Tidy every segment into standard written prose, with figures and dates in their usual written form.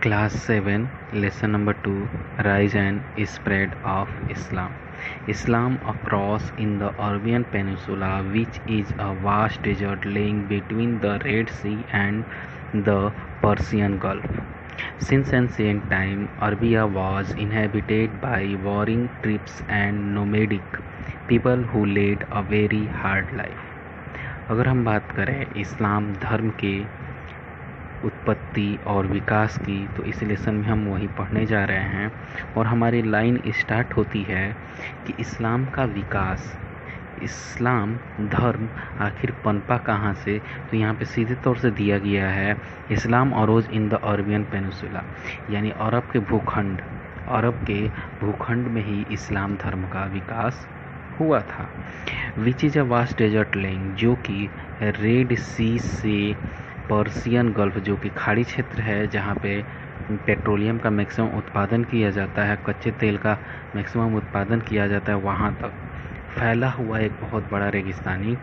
Class 7, Lesson number 2, Rise and Spread of Islam. Islam across in the Arabian Peninsula, which is a vast desert lying between the Red Sea and the Persian Gulf. Since ancient time, Arabia was inhabited by warring tribes and nomadic people who led a very hard life. अगर हम बात करें इस्लाम धर्म के उत्पत्ति और विकास की, तो इस लेसन में हम वही पढ़ने जा रहे हैं और हमारी लाइन स्टार्ट होती है कि इस्लाम का विकास, इस्लाम धर्म आखिर पनपा कहाँ से। तो यहाँ पे सीधे तौर से दिया गया है Islam arose in the Arabian peninsula, यानी अरब के भूखंड में ही इस्लाम धर्म का विकास हुआ था। Which is a vast desert lying, जो कि रेड सी से पर्सियन गल्फ, जो कि खाड़ी क्षेत्र है जहाँ पे पेट्रोलियम का मैक्सिमम उत्पादन किया जाता है, कच्चे तेल का मैक्सिमम उत्पादन किया जाता है, वहाँ तक फैला हुआ एक बहुत बड़ा रेगिस्तानी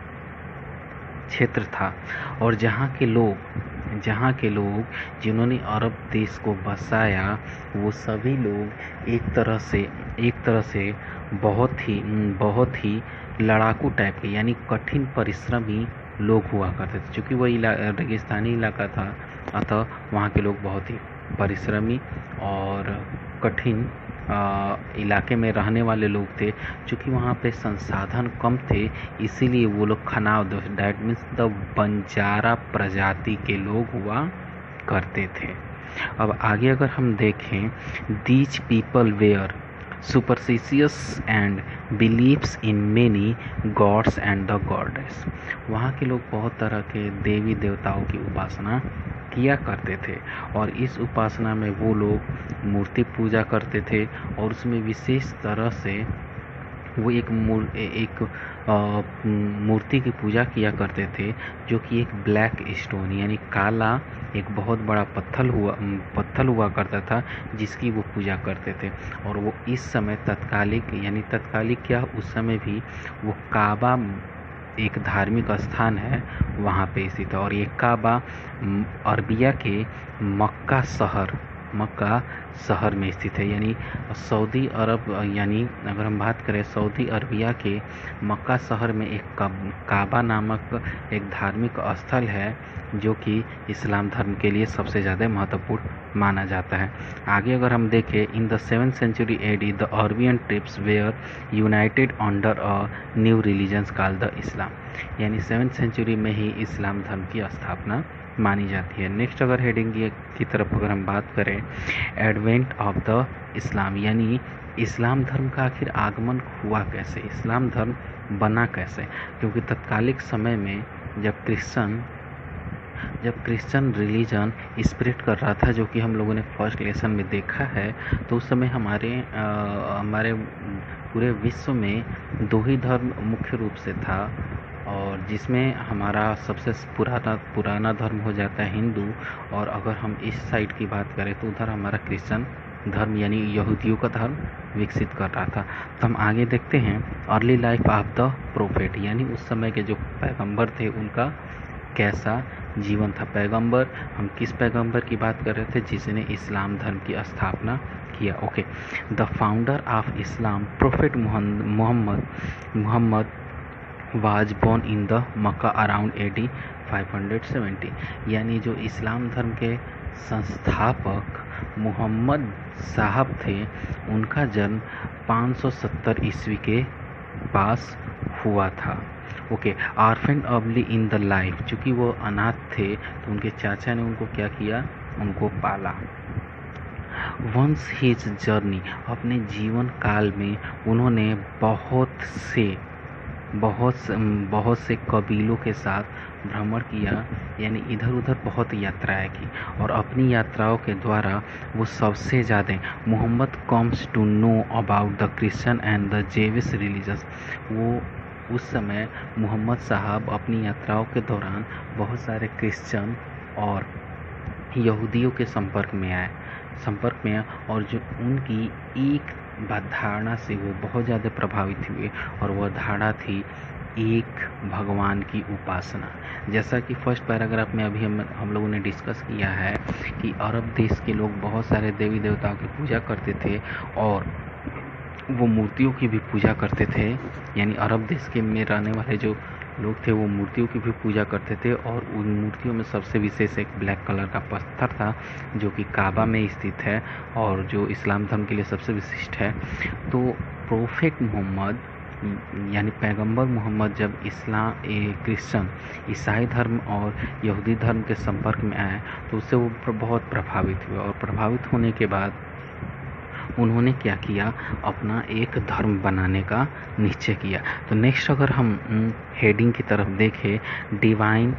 क्षेत्र था। और जहाँ के लोग जिन्होंने अरब देश को बसाया, वो सभी लोग एक तरह से बहुत ही लड़ाकू टाइप के, यानी कठिन परिश्रमी लोग हुआ करते थे। चूँकि वह रेगिस्तानी इलाका था, अतः वहाँ के लोग बहुत ही परिश्रमी और कठिन इलाके में रहने वाले लोग थे। चूँकि वहाँ पे संसाधन कम थे, इसीलिए वो लोग Khanaw, that means the Banjara प्रजाति के लोग हुआ करते थे। अब आगे अगर हम देखें, these people were superstitious and believes in many gods and the goddess. वहाँ के लोग बहुत तरह के देवी देवताओं की उपासना किया करते थे और इस उपासना में वो लोग मूर्ति पूजा करते थे और उसमें विशेष तरह से वो एक मूर्ति की पूजा किया करते थे, जो कि एक ब्लैक स्टोन यानी काला एक बहुत बड़ा पत्थर हुआ करता था, जिसकी वो पूजा करते थे। और वो इस समय तत्कालिक क्या, उस समय भी वो काबा एक धार्मिक स्थान है, वहाँ पे स्थित है। और ये काबा अरबिया के मक्का शहर में स्थित है, यानी सऊदी अरब, यानी अगर हम बात करें सऊदी अरबिया के मक्का शहर में एक काबा नामक एक धार्मिक स्थल है, जो कि इस्लाम धर्म के लिए सबसे ज़्यादा महत्वपूर्ण माना जाता है। आगे अगर हम देखें, in the 7th century AD the Arabian tribes were united under a new religions called the Islam, यानी 7th सेंचुरी में ही इस्लाम धर्म की स्थापना मानी जाती है। नेक्स्ट अगर हेडिंग की तरफ अगर हम बात करें, एडवेंट ऑफ द इस्लाम, यानी इस्लाम धर्म का आखिर आगमन हुआ कैसे, इस्लाम धर्म बना कैसे। क्योंकि तत्कालिक समय में जब क्रिश्चियन रिलीजन स्प्रेड कर रहा था, जो कि हम लोगों ने फर्स्ट लेसन में देखा है, तो उस समय हमारे पूरे विश्व में दो ही धर्म मुख्य रूप से था, और जिसमें हमारा सबसे पुराना धर्म हो जाता है हिंदू, और अगर हम इस साइड की बात करें तो उधर हमारा क्रिश्चियन धर्म यानी यहूदियों का धर्म विकसित कर रहा था। तो हम आगे देखते हैं, early life of the prophet, यानी उस समय के जो पैगंबर थे उनका कैसा जीवन था। पैगंबर, हम किस पैगंबर की बात कर रहे थे, जिसने इस्लाम धर्म की स्थापना किया। Okay, the founder of Islam prophet Muhammad was born in the Mecca around AD 570, यानी जो इस्लाम धर्म के संस्थापक मुहम्मद साहब थे, उनका जन्म 570 ईस्वी के पास हुआ था। Okay, orphaned early in the life, चूँकि वो अनाथ थे तो उनके चाचा ने उनको क्या किया, उनको पाला। वंस हिज जर्नी, अपने जीवन काल में उन्होंने बहुत से कबीलों के साथ भ्रमण किया, यानी इधर उधर बहुत यात्राएं की, और अपनी यात्राओं के द्वारा वो सबसे ज़्यादा Mohammed comes to know about the Christian and the Jewish religions. वो उस समय मोहम्मद साहब अपनी यात्राओं के दौरान बहुत सारे क्रिश्चियन और यहूदियों के संपर्क में आए, और जो उनकी एक धारणा से वो बहुत ज़्यादा प्रभावित हुए, और वह धारणा थी एक भगवान की उपासना। जैसा कि फर्स्ट पैराग्राफ में अभी हम लोगों ने डिस्कस किया है कि अरब देश के लोग बहुत सारे देवी देवताओं की पूजा करते थे और वो मूर्तियों की भी पूजा करते थे। यानी अरब देश के में रहने वाले जो लोग थे वो मूर्तियों की भी पूजा करते थे और उन मूर्तियों में सबसे विशेष एक ब्लैक कलर का पत्थर था जो कि काबा में स्थित है और जो इस्लाम धर्म के लिए सबसे विशिष्ट है। तो प्रोफेट मोहम्मद यानी पैगंबर मोहम्मद जब क्रिश्चियन ईसाई धर्म और यहूदी धर्म के संपर्क में आए तो उससे वो बहुत प्रभावित हुए और प्रभावित होने के बाद उन्होंने क्या किया, अपना एक धर्म बनाने का निश्चय किया। तो नेक्स्ट अगर हम हेडिंग की तरफ देखें, डिवाइन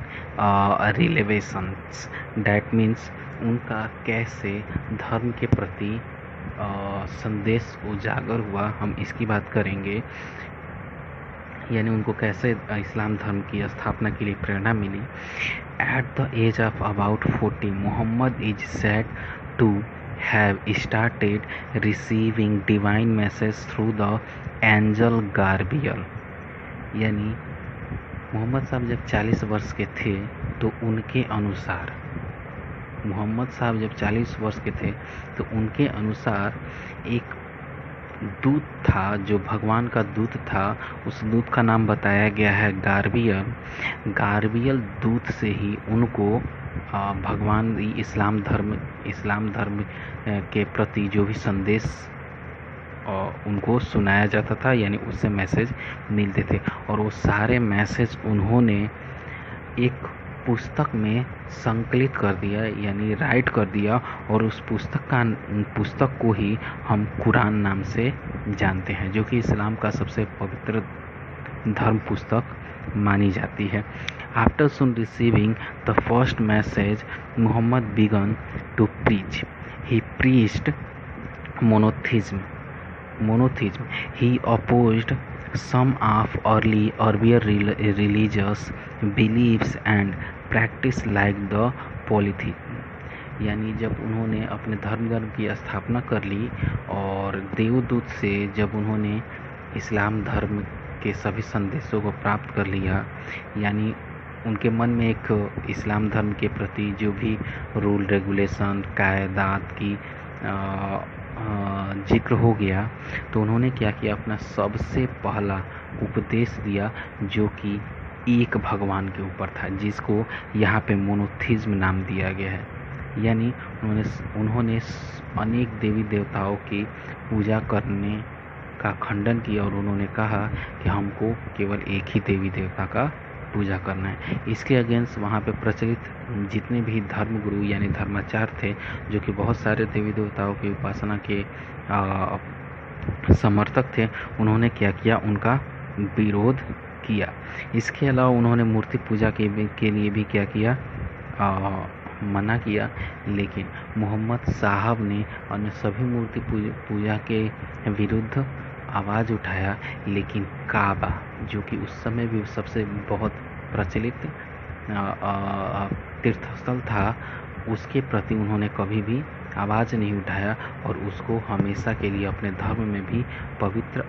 रिलेवेशंस, डैट मीन्स उनका कैसे धर्म के प्रति संदेश उजागर हुआ, हम इसकी बात करेंगे। यानी उनको कैसे इस्लाम धर्म की स्थापना के लिए प्रेरणा मिली। At the age of about 40 Mohammed is said to have started receiving divine message through the angel Gabriel। यानी मोहम्मद साहब जब 40 वर्ष के थे तो उनके अनुसार एक दूत था जो भगवान का दूत था। उस दूत का नाम बताया गया है गार्बियल दूत से ही उनको भगवान इस्लाम धर्म के प्रति जो भी संदेश उनको सुनाया जाता था, यानी उससे मैसेज मिलते थे और वो सारे मैसेज उन्होंने एक पुस्तक में संकलित कर दिया, यानी राइट कर दिया और उस पुस्तक को ही हम कुरान नाम से जानते हैं, जो कि इस्लाम का सबसे पवित्र धर्म पुस्तक मानी जाती है। After soon receiving the first message, Muhammad began to preach. He preached monotheism. He opposed some of earlier religious beliefs and practice like the polytheism। यानी जब उन्होंने अपने धर्म की स्थापना कर ली और देवदूत से जब उन्होंने इस्लाम धर्म के सभी संदेशों को प्राप्त कर लिया, यानी उनके मन में एक इस्लाम धर्म के प्रति जो भी रूल रेगुलेशन कायदात की जिक्र हो गया, तो उन्होंने क्या किया, अपना सबसे पहला उपदेश दिया जो कि एक भगवान के ऊपर था, जिसको यहाँ पे मोनोथिज्म नाम दिया गया है। यानी उन्होंने अनेक देवी देवताओं की पूजा करने का खंडन किया और उन्होंने कहा कि हमको केवल एक ही देवी देवता का पूजा करना है। इसके अगेंस्ट वहाँ पे प्रचलित जितने भी धर्मगुरु यानी धर्माचार्य थे, जो कि बहुत सारे देवी देवताओं की उपासना के समर्थक थे, उन्होंने क्या किया, उनका विरोध किया। इसके अलावा उन्होंने मूर्ति पूजा के लिए भी क्या किया, मना किया। लेकिन मोहम्मद साहब ने अन्य सभी मूर्ति पूजा के विरुद्ध आवाज़ उठाया, लेकिन काबा जो कि उस समय भी सबसे बहुत प्रचलित तीर्थस्थल था, उसके प्रति उन्होंने कभी भी आवाज़ नहीं उठाया और उसको हमेशा के लिए अपने धर्म में भी पवित्र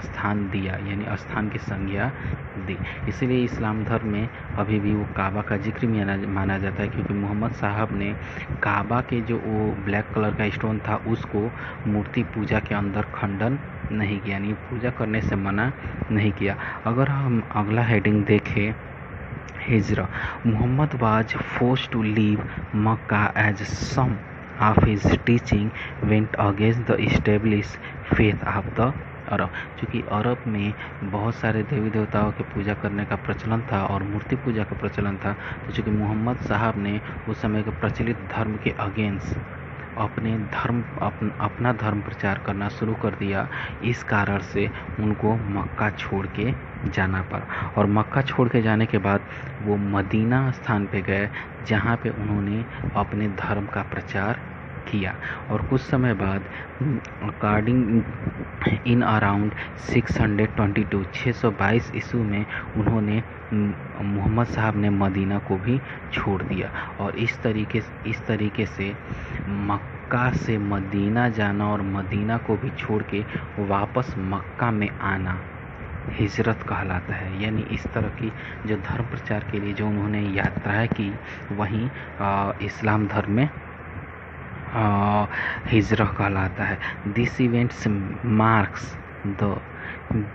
स्थान दिया, यानी स्थान की संज्ञा दी। इसीलिए इस्लाम धर्म में अभी भी वो काबा का जिक्र माना जाता है, क्योंकि मोहम्मद साहब ने काबा के जो वो ब्लैक कलर का स्टोन था उसको मूर्ति पूजा के अंदर खंडन नहीं किया, यानी पूजा करने से मना नहीं किया। अगर हम अगला हेडिंग देखें, Hijra, Mohammed was forced to leave Mecca as some of his teaching went against the established faith of the Arab. चूँकि अरब में बहुत सारे देवी देवताओं की पूजा करने का प्रचलन था और मूर्ति पूजा का प्रचलन था, तो चूँकि मोहम्मद साहब ने उस समय के प्रचलित धर्म के अगेंस्ट अपना धर्म प्रचार करना शुरू कर दिया, इस कारण से उनको मक्का छोड़ के जाना पड़ा। और मक्का छोड़ के जाने के बाद वो मदीना स्थान पे गए, जहाँ पे उन्होंने अपने धर्म का प्रचार किया। और कुछ समय बाद इन अराउंड 622 ईस्वी में उन्होंने मोहम्मद साहब ने मदीना को भी छोड़ दिया। और इस तरीके से मक्का से मदीना जाना और मदीना को भी छोड़ के वापस मक्का में आना, हिजरत कहलाता है। यानी इस तरह की जो धर्म प्रचार के लिए जो उन्होंने यात्राएं की, वहीं इस्लाम धर्म में हिजरत कहलाता है। This events marks the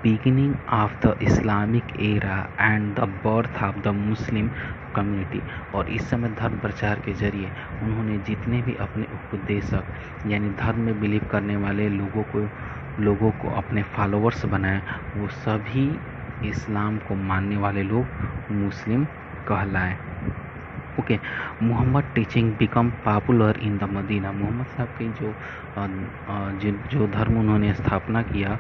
beginning of the Islamic era and the birth of the Muslim community। और इस समय धर्म प्रचार के जरिए उन्होंने जितने भी अपने उपदेशक यानी धर्म में बिलीव करने वाले लोगों को अपने फॉलोअर्स बनाए, वो सभी इस्लाम को मानने वाले लोग मुस्लिम कहलाए। Okay, Mohammed teaching become popular in the Medina. मोहम्मद साहब की जो धर्म उन्होंने स्थापना किया,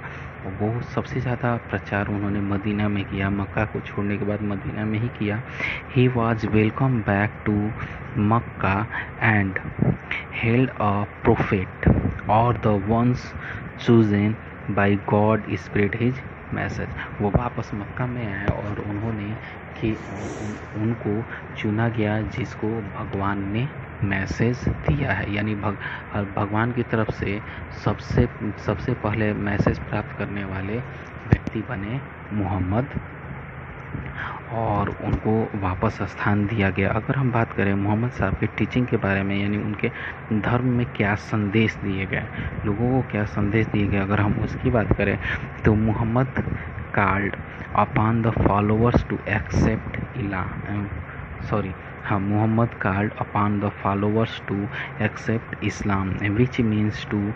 वो सबसे ज़्यादा प्रचार उन्होंने मदीना में किया। मक्का को छोड़ने के बाद मदीना में ही किया। ही was welcome back to Mecca and held a prophet और the once chosen by God spread his message. वो वापस मक्का में आए और उन्होंने कि उनको चुना गया जिसको भगवान ने मैसेज दिया है। यानी भगवान की तरफ से सबसे पहले मैसेज प्राप्त करने वाले व्यक्ति बने मोहम्मद, और उनको वापस स्थान दिया गया। अगर हम बात करें मोहम्मद साहब के टीचिंग के बारे में, यानी उनके धर्म में क्या संदेश दिए गए, लोगों को क्या संदेश दिए गए, अगर हम उसकी बात करें तो Mohammad called upon the followers to accept Muhammad called upon the followers to accept Islam, which means to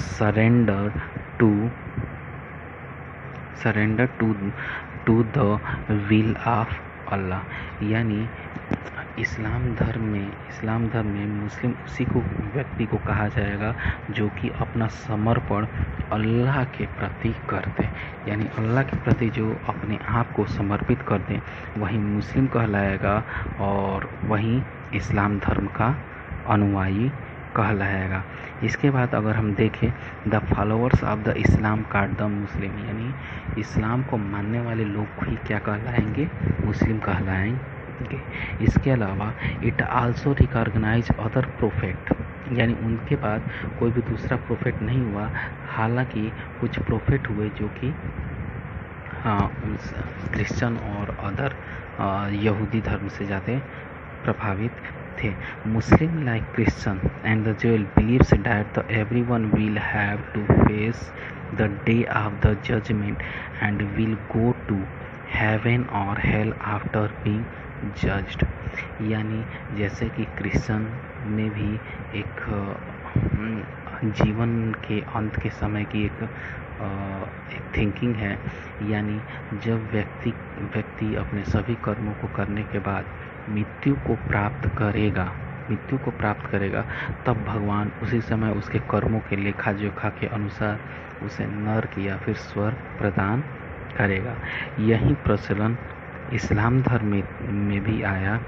surrender to the will of Allah। यानी इस्लाम धर्म में मुस्लिम उसी को व्यक्ति को कहा जाएगा जो कि अपना समर्पण अल्लाह के प्रति कर दे। यानी अल्लाह के प्रति जो अपने आप को समर्पित कर दे वही मुस्लिम कहलाएगा, और वही इस्लाम धर्म का अनुयायी कहलाएगा। इसके बाद अगर हम देखें, the followers of the Islam card the Muslim, यानी इस्लाम को मानने वाले लोग ही क्या कहलाएंगे, मुस्लिम कहलाएंगे। इसके अलावा it also recognise other prophet, यानी उनके बाद कोई भी दूसरा प्रोफेट नहीं हुआ। हालांकि कुछ प्रोफेट हुए जो कि क्रिश्चियन और अदर यहूदी धर्म से ज़्यादा प्रभावित थे। Muslim like Christian and the Jews believes that everyone will have to face the day of the judgement and will go to heaven और हेल आफ्टर बीइंग जज्ड। यानी जैसे कि क्रिश्चियन में भी एक जीवन के अंत के समय की एक थिंकिंग है। यानी जब व्यक्ति अपने सभी कर्मों को करने के बाद मृत्यु को प्राप्त करेगा, तब भगवान उसी समय उसके कर्मों के लेखा जोखा के अनुसार उसे नर्क या फिर स्वर्ग प्रदान करेगा। यही प्रचलन इस्लाम धर्म में भी आया।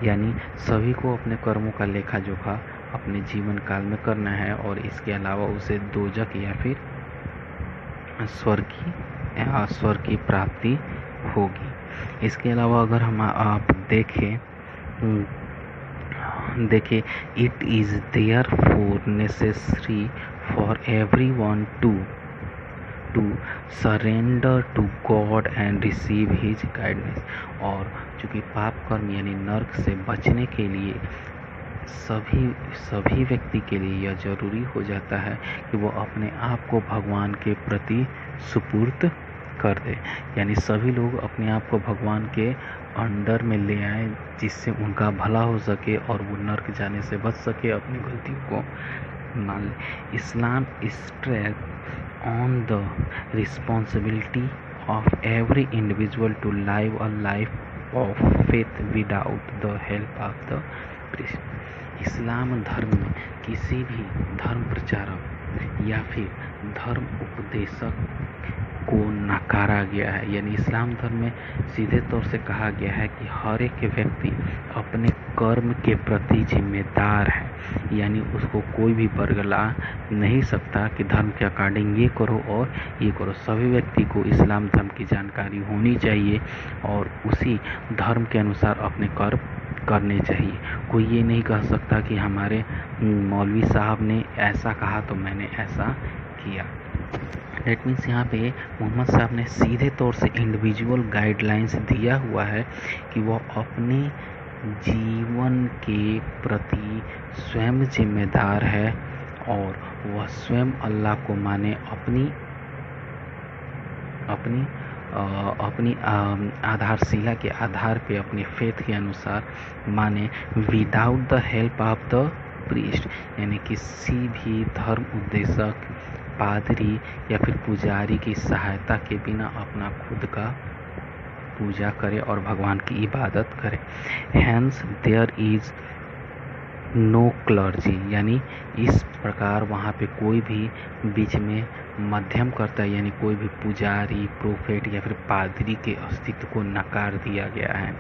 यानी सभी को अपने कर्मों का लेखा जोखा अपने जीवन काल में करना है, और इसके अलावा उसे दोजक या फिर स्वर्ग की प्राप्ति होगी। इसके अलावा अगर हम आप देखें it is therefore necessary for everyone to surrender to God and receive his guidance. और चूँकि पाप कर्म यानी नर्क से बचने के लिए सभी व्यक्ति के लिए यह जरूरी हो जाता है कि वो अपने आप को भगवान के प्रति सुपुर्द कर दे। यानी सभी लोग अपने आप को भगवान के अंडर में ले आए, जिससे उनका भला हो सके और वो नर्क जाने से बच सके, अपनी गलतियों को मान ले। इस्लाम stress on the responsibility of every individual to live a life of faith without the help of the priest। इस्लाम धर्म में किसी भी धर्म प्रचारक या फिर धर्म उपदेशक को नकारा गया है। यानी इस्लाम धर्म में सीधे तौर से कहा गया है कि हर एक व्यक्ति अपने कर्म के प्रति जिम्मेदार है। यानी उसको कोई भी बरगला नहीं सकता कि धर्म के अकॉर्डिंग ये करो और ये करो। सभी व्यक्ति को इस्लाम धर्म की जानकारी होनी चाहिए और उसी धर्म के अनुसार अपने कर्म करने चाहिए। कोई ये नहीं कह सकता कि हमारे मौलवी साहब ने ऐसा कहा तो मैंने ऐसा किया। डेट मीन्स यहाँ पे मोहम्मद साहब ने सीधे तौर से इंडिविजुअल गाइडलाइंस दिया हुआ है कि वो अपने जीवन के प्रति स्वयं जिम्मेदार है और वह स्वयं अल्लाह को माने, अपनी आधारशिला के आधार पे, अपने फेथ के अनुसार माने, without the help of the priest, यानी किसी भी धर्म उपदेशक, पादरी या फिर पुजारी की सहायता के बिना अपना खुद का पूजा करे और भगवान की इबादत करे। Hence there is no clergy, यानी इस प्रकार वहाँ पे कोई भी बीच में मध्यम करता है, यानी कोई भी पुजारी, प्रोफेट या फिर पादरी के अस्तित्व को नकार दिया गया है।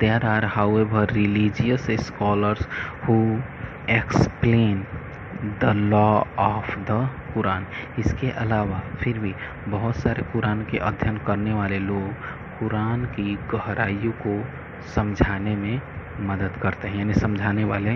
There are however religious scholars who explain the law of the Quran. इसके अलावा फिर भी बहुत सारे कुरान के अध्ययन करने वाले लोग कुरान की गहराइयों को समझाने में मदद करते हैं, यानी समझाने वाले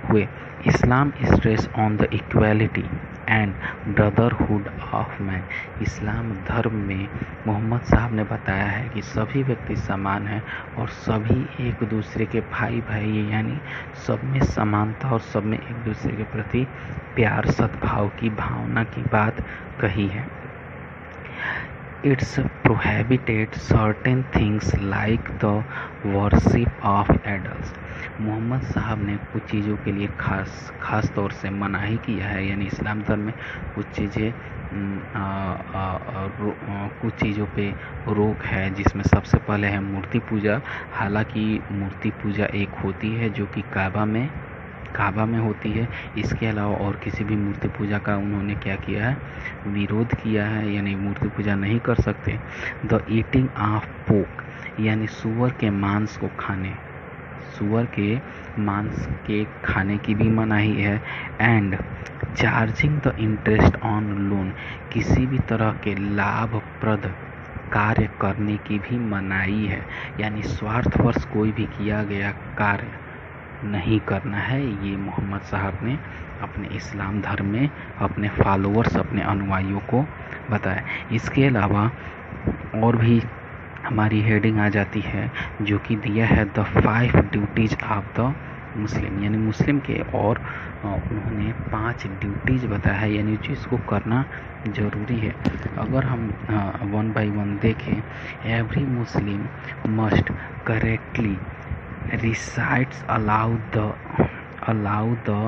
हुए। Islam stress on the equality and brotherhood of man. Islam धर्म में मोहम्मद साहब ने बताया है कि सभी व्यक्ति समान हैं और सभी एक दूसरे के भाई भाई, यानी सब में समानता और सब में एक दूसरे के प्रति प्यार, सद्भाव की भावना की बात कही है। It's prohibited certain things like the worship of idols। Mohammad साहब ने कुछ चीज़ों के लिए खास तौर से मनाही किया है, यानी इस्लाम धर्म में कुछ चीज़ों पे रोक है, जिसमें सबसे पहले है मूर्ति पूजा। हालांकि मूर्ति पूजा एक होती है जो कि काबा में होती है, इसके अलावा और किसी भी मूर्ति पूजा का उन्होंने क्या किया है, विरोध किया है, यानी मूर्ति पूजा नहीं कर सकते। द ईटिंग ऑफ पोक, यानी सुअर के मांस के खाने की भी मनाही है। And charging the interest on loan, किसी भी तरह के लाभप्रद कार्य करने की भी मनाही है, यानी स्वार्थवश कोई भी किया गया कार्य नहीं करना है। ये मोहम्मद साहब ने अपने इस्लाम धर्म में अपने फॉलोअर्स, अपने अनुयायियों को बताया। इसके अलावा और भी हमारी हेडिंग आ जाती है जो कि दिया है the 5 duties of the Muslim, यानी मुस्लिम के, और उन्होंने 5 ड्यूटीज बताया है, यानी जिसको करना ज़रूरी है। अगर हम 1 by 1 देखें, every Muslim must correctly recites allow the